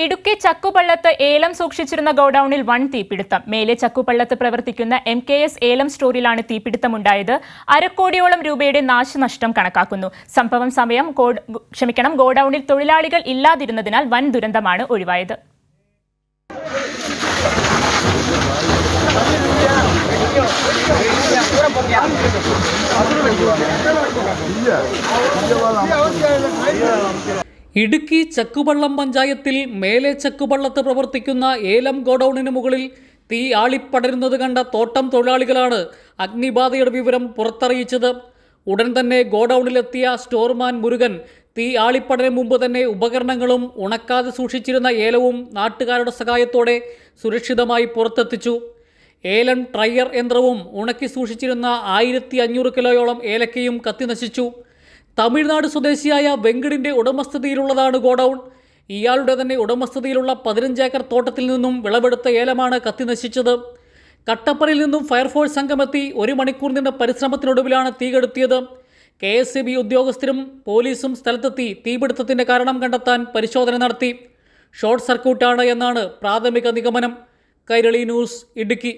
ഇടുക്കി ചക്കുപള്ളത്ത് ഏലം സൂക്ഷിച്ചിരുന്ന ഗോഡൌണിൽ വൻ തീപിടുത്തം. മേലെ ചക്കുപള്ളത്ത് പ്രവർത്തിക്കുന്ന MKS ഏലം സ്റ്റോറിലാണ് തീപിടുത്തമുണ്ടായത്. അരക്കോടിയോളം രൂപയുടെ നാശനഷ്ടം കണക്കാക്കുന്നു. സംഭവം സമയം ഗോഡൌണിൽ തൊഴിലാളികൾ ഇല്ലാതിരുന്നതിനാൽ വൻ ദുരന്തമാണ് ഒഴിവായത്. ഇടുക്കി ചക്കുപള്ളം പഞ്ചായത്തിൽ മേലെ ചക്കുപള്ളത്ത് പ്രവർത്തിക്കുന്ന ഏലം ഗോഡൌണിന് മുകളിൽ തീ ആളിപ്പടരുന്നത് കണ്ട തോട്ടം തൊഴിലാളികളാണ് അഗ്നിബാധയുടെ വിവരം പുറത്തറിയിച്ചത്. ഉടൻ തന്നെ ഗോഡൌണിലെത്തിയ സ്റ്റോർമാൻ മുരുകൻ തീ ആളിപ്പടരും മുമ്പ് തന്നെ ഉപകരണങ്ങളും ഉണക്കാതെ സൂക്ഷിച്ചിരുന്ന ഏലവും നാട്ടുകാരുടെ സഹായത്തോടെ സുരക്ഷിതമായി പുറത്തെത്തിച്ചു. ഏലം ട്രയർ യന്ത്രവും ഉണക്കി സൂക്ഷിച്ചിരുന്ന 1500 കിലോയോളം ഏലക്കയും കത്തിനശിച്ചു. തമിഴ്നാട് സ്വദേശിയായ വെങ്കടിൻ്റെ ഉടമസ്ഥതയിലുള്ളതാണ് ഗോഡൌൺ. ഇയാളുടെ തന്നെ ഉടമസ്ഥതയിലുള്ള 15 ഏക്കർ തോട്ടത്തിൽ നിന്നും വിളവെടുത്ത ഏലമാണ് കത്തിനശിച്ചത്. കട്ടപ്പനയിൽ നിന്നും ഫയർഫോഴ്സ് സംഘമെത്തി 1 മണിക്കൂർ നീണ്ട പരിശ്രമത്തിനൊടുവിലാണ് തീ കെടുത്തിയത്. KSEB ഉദ്യോഗസ്ഥരും പോലീസും സ്ഥലത്തെത്തി തീപിടുത്തത്തിൻ്റെ കാരണം കണ്ടെത്താൻ പരിശോധന നടത്തി. ഷോർട്ട് സർക്യൂട്ടാണ് എന്നാണ് പ്രാഥമിക നിഗമനം. കൈരളി ന്യൂസ്, ഇടുക്കി.